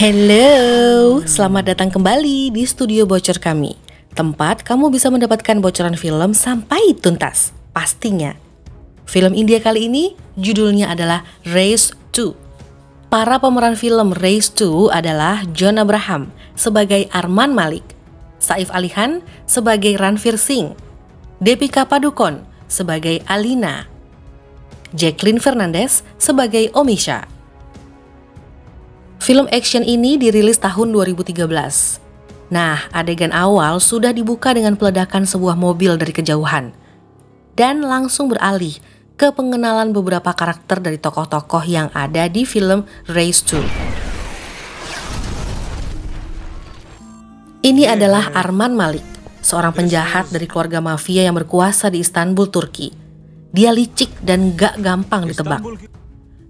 Hello, selamat datang kembali di studio bocor kami. Tempat kamu bisa mendapatkan bocoran film sampai tuntas. Pastinya. Film India kali ini judulnya adalah Race 2. Para pemeran film Race 2 adalah John Abraham sebagai Arman Malik, Saif Ali Khan sebagai Ranveer Singh, Deepika Padukone sebagai Alina, Jacqueline Fernandez sebagai Omisha. Film action ini dirilis tahun 2013. Nah, adegan awal sudah dibuka dengan peledakan sebuah mobil dari kejauhan. Dan langsung beralih ke pengenalan beberapa karakter dari tokoh-tokoh yang ada di film Race 2. Ini adalah Arman Malik, seorang penjahat dari keluarga mafia yang berkuasa di Istanbul, Turki. Dia licik dan gak gampang ditebak.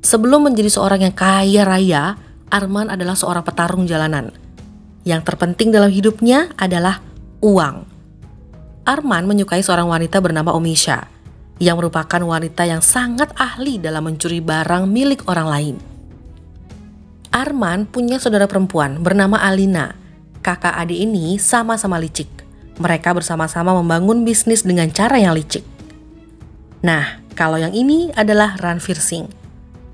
Sebelum menjadi seorang yang kaya raya, Arman adalah seorang petarung jalanan. Yang terpenting dalam hidupnya adalah uang. Arman menyukai seorang wanita bernama Omisha, yang merupakan wanita yang sangat ahli dalam mencuri barang milik orang lain. Arman punya saudara perempuan bernama Alina. Kakak adik ini sama-sama licik. Mereka bersama-sama membangun bisnis dengan cara yang licik. Nah, kalau yang ini adalah Ranveer Singh.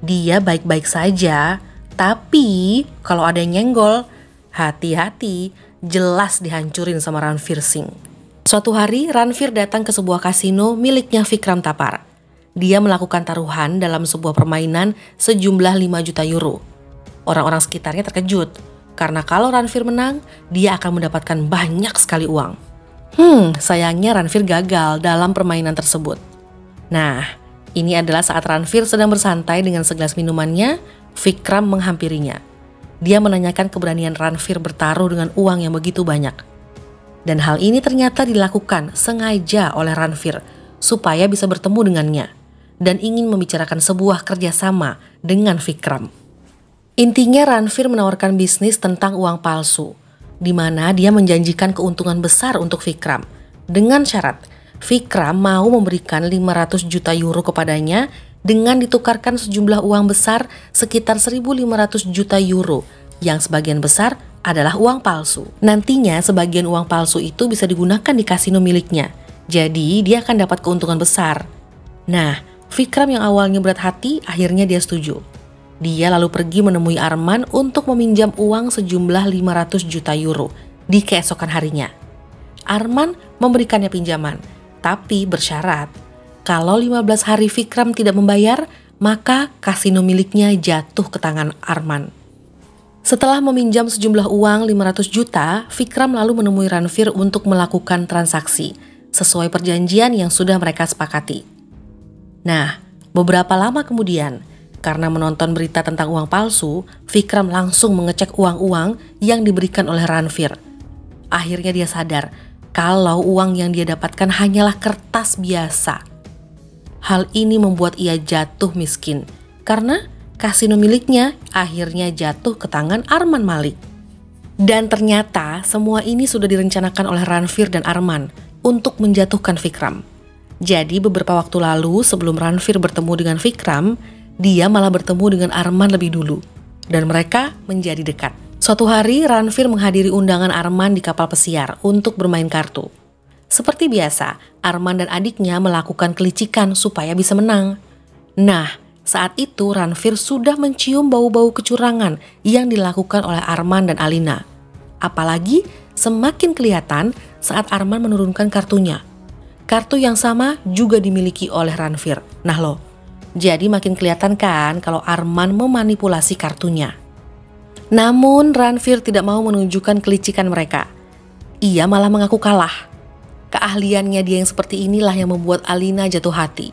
Dia baik-baik saja, tapi kalau ada yang nyenggol, hati-hati, jelas dihancurin sama Ranveer Singh. Suatu hari, Ranveer datang ke sebuah kasino miliknya Vikram Thapar. Dia melakukan taruhan dalam sebuah permainan sejumlah 5 juta euro. Orang-orang sekitarnya terkejut, karena kalau Ranveer menang, dia akan mendapatkan banyak sekali uang. Sayangnya Ranveer gagal dalam permainan tersebut. Nah, ini adalah saat Ranveer sedang bersantai dengan segelas minumannya. Vikram menghampirinya. Dia menanyakan keberanian Ranveer bertaruh dengan uang yang begitu banyak. Dan hal ini ternyata dilakukan sengaja oleh Ranveer supaya bisa bertemu dengannya dan ingin membicarakan sebuah kerjasama dengan Vikram. Intinya Ranveer menawarkan bisnis tentang uang palsu, di mana dia menjanjikan keuntungan besar untuk Vikram dengan syarat Vikram mau memberikan 500 juta euro kepadanya dengan ditukarkan sejumlah uang besar sekitar 1.500 juta euro yang sebagian besar adalah uang palsu. Nantinya sebagian uang palsu itu bisa digunakan di kasino miliknya, jadi dia akan dapat keuntungan besar. Nah, Vikram yang awalnya berat hati akhirnya dia setuju. Dia lalu pergi menemui Arman untuk meminjam uang sejumlah 500 juta euro di keesokan harinya. Arman memberikannya pinjaman, tapi bersyarat kalau 15 hari Vikram tidak membayar, maka kasino miliknya jatuh ke tangan Arman. Setelah meminjam sejumlah uang 500 juta, Vikram lalu menemui Ranveer untuk melakukan transaksi sesuai perjanjian yang sudah mereka sepakati. Nah, beberapa lama kemudian, karena menonton berita tentang uang palsu, Vikram langsung mengecek uang-uang yang diberikan oleh Ranveer. Akhirnya dia sadar kalau uang yang dia dapatkan hanyalah kertas biasa. Hal ini membuat ia jatuh miskin karena kasino miliknya akhirnya jatuh ke tangan Arman Malik. Dan ternyata semua ini sudah direncanakan oleh Ranveer dan Arman untuk menjatuhkan Vikram. Jadi beberapa waktu lalu sebelum Ranveer bertemu dengan Vikram, dia malah bertemu dengan Arman lebih dulu dan mereka menjadi dekat. Suatu hari Ranveer menghadiri undangan Arman di kapal pesiar untuk bermain kartu. Seperti biasa, Arman dan adiknya melakukan kelicikan supaya bisa menang. Nah, saat itu Ranveer sudah mencium bau-bau kecurangan yang dilakukan oleh Arman dan Alina. Apalagi semakin kelihatan saat Arman menurunkan kartunya. Kartu yang sama juga dimiliki oleh Ranveer. Nah loh, jadi makin kelihatan kan kalau Arman memanipulasi kartunya. Namun Ranveer tidak mau menunjukkan kelicikan mereka. Ia malah mengaku kalah. Keahliannya dia yang seperti inilah yang membuat Alina jatuh hati.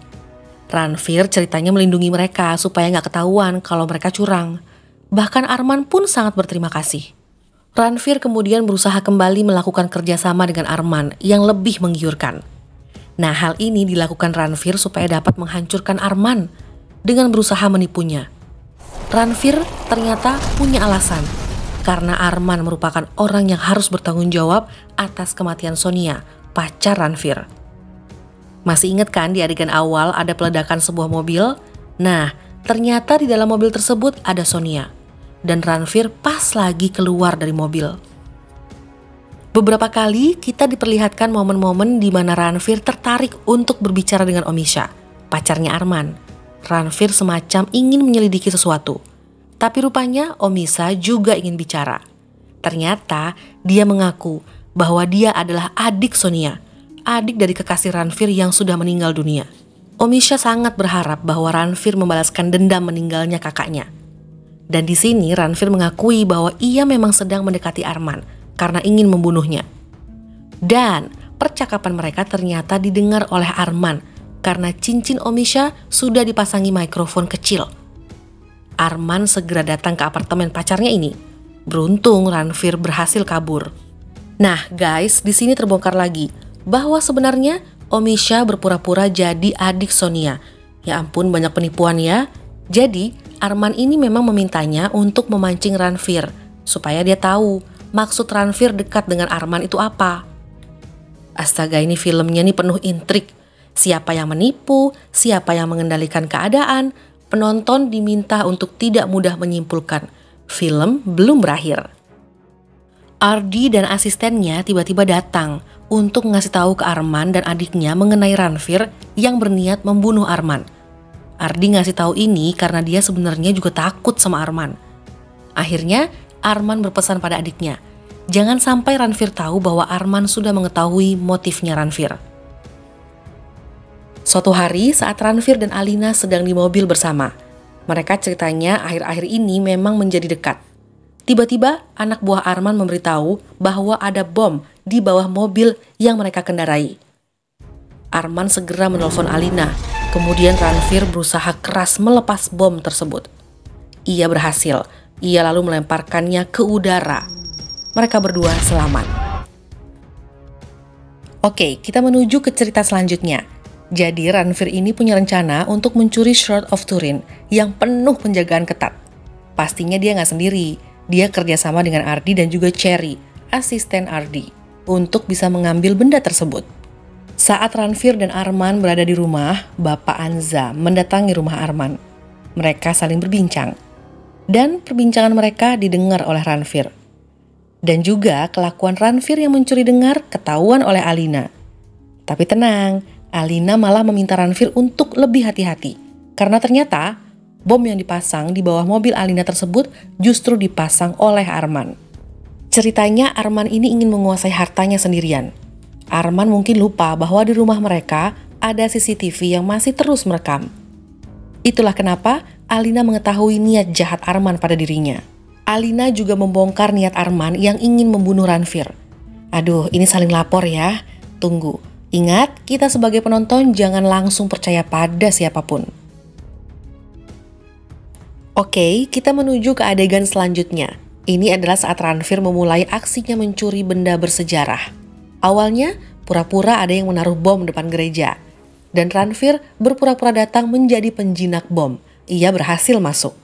Ranveer ceritanya melindungi mereka supaya gak ketahuan kalau mereka curang. Bahkan Arman pun sangat berterima kasih. Ranveer kemudian berusaha kembali melakukan kerjasama dengan Arman yang lebih menggiurkan. Nah, hal ini dilakukan Ranveer supaya dapat menghancurkan Arman dengan berusaha menipunya. Ranveer ternyata punya alasan, karena Arman merupakan orang yang harus bertanggung jawab atas kematian Sonia, pacar Ranveer. Masih ingat kan di adegan awal ada peledakan sebuah mobil? Nah, ternyata di dalam mobil tersebut ada Sonia. dan Ranveer pas lagi keluar dari mobil. Beberapa kali kita diperlihatkan momen-momen di mana Ranveer tertarik untuk berbicara dengan Omisha, pacarnya Arman. Ranveer semacam ingin menyelidiki sesuatu. Tapi rupanya Omisha juga ingin bicara. Ternyata dia mengaku bahwa dia adalah adik Sonia, adik dari kekasih Ranveer yang sudah meninggal dunia. Omisha sangat berharap bahwa Ranveer membalaskan dendam meninggalnya kakaknya. Dan di sini Ranveer mengakui bahwa ia memang sedang mendekati Arman karena ingin membunuhnya. Dan percakapan mereka ternyata didengar oleh Arman karena cincin Omisha sudah dipasangi mikrofon kecil. Arman segera datang ke apartemen pacarnya ini. Beruntung Ranveer berhasil kabur. Nah guys, di sini terbongkar lagi bahwa sebenarnya Omisha berpura-pura jadi adik Sonia. Ya ampun, banyak penipuan ya. Jadi Arman ini memang memintanya untuk memancing Ranveer supaya dia tahu maksud Ranveer dekat dengan Arman itu apa. Astaga, ini filmnya nih penuh intrik. Siapa yang menipu, siapa yang mengendalikan keadaan, penonton diminta untuk tidak mudah menyimpulkan. Film belum berakhir. Ardi dan asistennya tiba-tiba datang untuk ngasih tahu ke Arman dan adiknya mengenai Ranveer yang berniat membunuh Arman. Ardi ngasih tahu ini karena dia sebenarnya juga takut sama Arman. Akhirnya Arman berpesan pada adiknya, jangan sampai Ranveer tahu bahwa Arman sudah mengetahui motifnya Ranveer. Suatu hari saat Ranveer dan Alina sedang di mobil bersama, mereka ceritanya akhir-akhir ini memang menjadi dekat. Tiba-tiba anak buah Arman memberitahu bahwa ada bom di bawah mobil yang mereka kendarai. Arman segera menelpon Alina, kemudian Ranveer berusaha keras melepas bom tersebut. Ia berhasil, ia lalu melemparkannya ke udara. Mereka berdua selamat. Oke, kita menuju ke cerita selanjutnya. Jadi Ranveer ini punya rencana untuk mencuri Sword of Turin yang penuh penjagaan ketat. Pastinya dia nggak sendiri, dia kerjasama dengan Ardi dan juga Cherry, asisten Ardi, untuk bisa mengambil benda tersebut. Saat Ranveer dan Arman berada di rumah, Bapak Anza mendatangi rumah Arman. Mereka saling berbincang, dan perbincangan mereka didengar oleh Ranveer. Dan juga kelakuan Ranveer yang mencuri dengar ketahuan oleh Alina. Tapi tenang, Alina malah meminta Ranveer untuk lebih hati-hati. Karena ternyata bom yang dipasang di bawah mobil Alina tersebut justru dipasang oleh Arman. Ceritanya Arman ini ingin menguasai hartanya sendirian. Arman mungkin lupa bahwa di rumah mereka ada CCTV yang masih terus merekam. Itulah kenapa Alina mengetahui niat jahat Arman pada dirinya. Alina juga membongkar niat Arman yang ingin membunuh Ranveer. Aduh, ini saling lapor ya. Tunggu. Ingat, kita sebagai penonton jangan langsung percaya pada siapapun. Oke, kita menuju ke adegan selanjutnya. Ini adalah saat Ranveer memulai aksinya mencuri benda bersejarah. Awalnya, pura-pura ada yang menaruh bom depan gereja. Dan Ranveer berpura-pura datang menjadi penjinak bom. Ia berhasil masuk.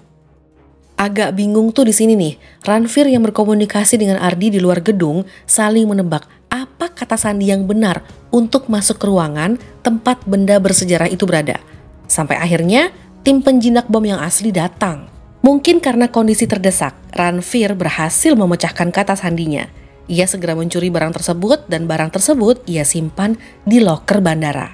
Agak bingung tuh di sini nih, Ranveer yang berkomunikasi dengan Ardi di luar gedung saling menebak apa kata sandi yang benar untuk masuk ke ruangan tempat benda bersejarah itu berada. Sampai akhirnya tim penjinak bom yang asli datang. Mungkin karena kondisi terdesak, Ranveer berhasil memecahkan kata sandinya. Ia segera mencuri barang tersebut dan barang tersebut ia simpan di loker bandara.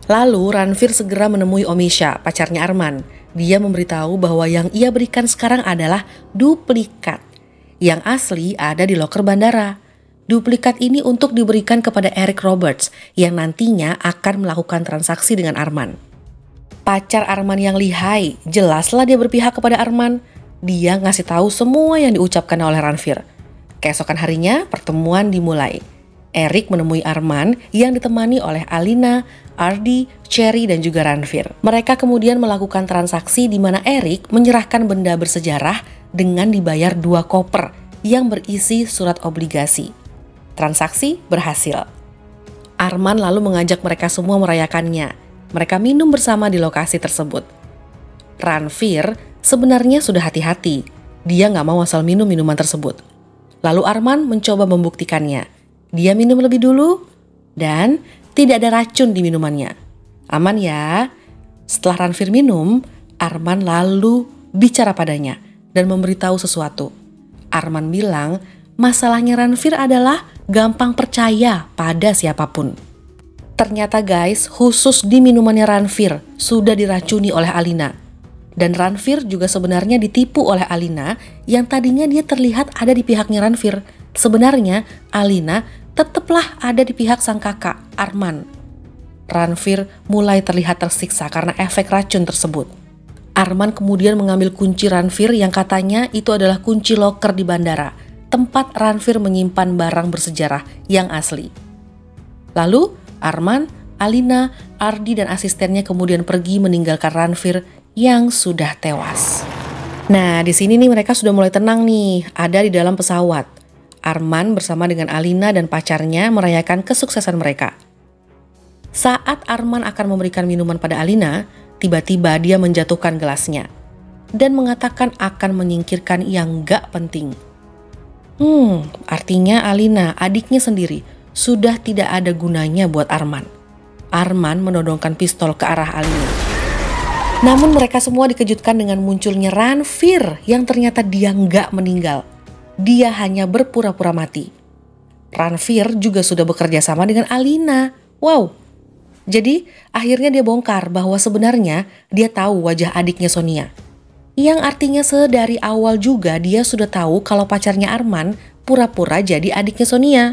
Lalu Ranveer segera menemui Omisha, pacarnya Arman. Dia memberitahu bahwa yang ia berikan sekarang adalah duplikat. Yang asli ada di loker bandara. Duplikat ini untuk diberikan kepada Eric Roberts yang nantinya akan melakukan transaksi dengan Arman. Pacar Arman yang lihai, jelaslah dia berpihak kepada Arman. Dia ngasih tahu semua yang diucapkan oleh Ranveer. Keesokan harinya pertemuan dimulai. Eric menemui Arman yang ditemani oleh Alina, Ardi, Cherry dan juga Ranveer. Mereka kemudian melakukan transaksi di mana Eric menyerahkan benda bersejarah dengan dibayar 2 koper yang berisi surat obligasi. Transaksi berhasil. Arman lalu mengajak mereka semua merayakannya. Mereka minum bersama di lokasi tersebut. Ranveer sebenarnya sudah hati-hati. Dia nggak mau asal minum minuman tersebut. Lalu Arman mencoba membuktikannya. Dia minum lebih dulu dan tidak ada racun di minumannya. Aman ya? Setelah Ranveer minum, Arman lalu bicara padanya. dan memberitahu sesuatu. Arman bilang, masalahnya Ranveer adalah gampang percaya pada siapapun. Ternyata guys, khusus di minumannya Ranveer sudah diracuni oleh Alina. Dan Ranveer juga sebenarnya ditipu oleh Alina yang tadinya dia terlihat ada di pihaknya Ranveer. Sebenarnya Alina tetaplah ada di pihak sang kakak, Arman. Ranveer mulai terlihat tersiksa karena efek racun tersebut. Arman kemudian mengambil kunci Ranveer yang katanya itu adalah kunci loker di bandara, tempat Ranveer menyimpan barang bersejarah yang asli. Lalu Arman, Alina, Ardi dan asistennya kemudian pergi meninggalkan Ranveer yang sudah tewas. Nah, di sini nih mereka sudah mulai tenang nih, ada di dalam pesawat. Arman bersama dengan Alina dan pacarnya merayakan kesuksesan mereka. Saat Arman akan memberikan minuman pada Alina, tiba-tiba dia menjatuhkan gelasnya dan mengatakan akan menyingkirkan yang gak penting. Artinya Alina, adiknya sendiri, sudah tidak ada gunanya buat Arman. Arman menodongkan pistol ke arah Alina. Namun mereka semua dikejutkan dengan munculnya Ranveer yang ternyata dia nggak meninggal. Dia hanya berpura-pura mati. Ranveer juga sudah bekerja sama dengan Alina. Wow. Jadi akhirnya dia bongkar bahwa sebenarnya dia tahu wajah adiknya Sonia. Yang artinya sedari awal juga dia sudah tahu kalau pacarnya Arman pura-pura jadi adiknya Sonia.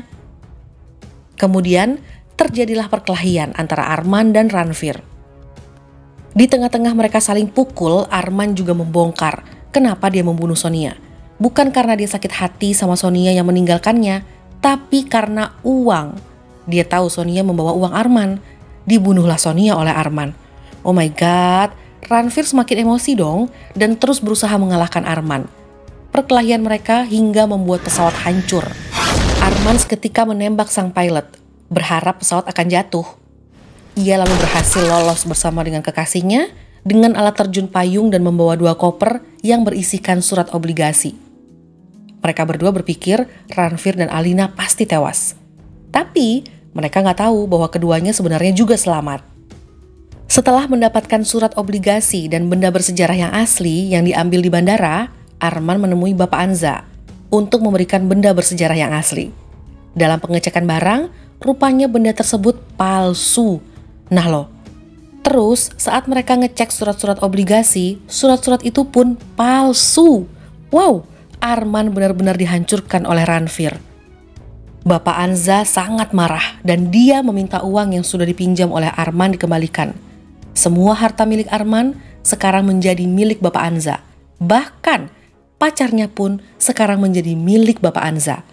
Kemudian terjadilah perkelahian antara Arman dan Ranveer. Di tengah-tengah mereka saling pukul, Arman juga membongkar kenapa dia membunuh Sonia. Bukan karena dia sakit hati sama Sonia yang meninggalkannya, tapi karena uang. Dia tahu Sonia membawa uang Arman. Dibunuhlah Sonia oleh Arman. Oh my god, Ranveer semakin emosi dong dan terus berusaha mengalahkan Arman. Perkelahian mereka hingga membuat pesawat hancur. Arman seketika menembak sang pilot, berharap pesawat akan jatuh. Ia lalu berhasil lolos bersama dengan kekasihnya dengan alat terjun payung dan membawa 2 koper yang berisikan surat obligasi. Mereka berdua berpikir Ranveer dan Alina pasti tewas. Tapi mereka nggak tahu bahwa keduanya sebenarnya juga selamat. Setelah mendapatkan surat obligasi dan benda bersejarah yang asli yang diambil di bandara, Arman menemui Bapak Anza untuk memberikan benda bersejarah yang asli. Dalam pengecekan barang, rupanya benda tersebut palsu. Nah loh, terus saat mereka ngecek surat-surat obligasi, surat-surat itu pun palsu. Wow, Arman benar-benar dihancurkan oleh Ranveer. Bapak Anza sangat marah dan dia meminta uang yang sudah dipinjam oleh Arman dikembalikan. Semua harta milik Arman sekarang menjadi milik Bapak Anza. Bahkan pacarnya pun sekarang menjadi milik Bapak Anza.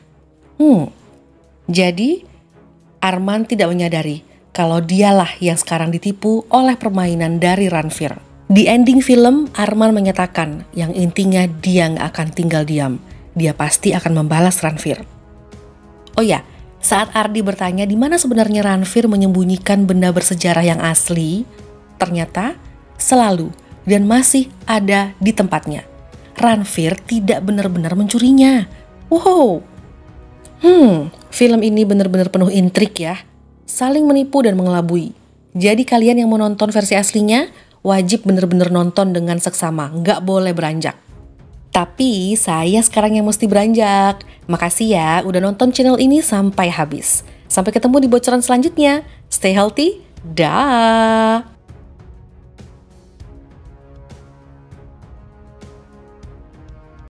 Jadi Arman tidak menyadari kalau dialah yang sekarang ditipu oleh permainan dari Ranveer. Di ending film, Arman menyatakan yang intinya dia nggak akan tinggal diam. Dia pasti akan membalas Ranveer. Oh ya, saat Ardi bertanya di mana sebenarnya Ranveer menyembunyikan benda bersejarah yang asli, ternyata selalu dan masih ada di tempatnya. Ranveer tidak benar-benar mencurinya. Wow. Film ini benar-benar penuh intrik ya. Saling menipu dan mengelabui. Jadi kalian yang mau nonton versi aslinya, wajib benar-benar nonton dengan seksama, nggak boleh beranjak. Tapi saya sekarang yang mesti beranjak. Makasih ya udah nonton channel ini sampai habis. Sampai ketemu di bocoran selanjutnya. Stay healthy. Dah.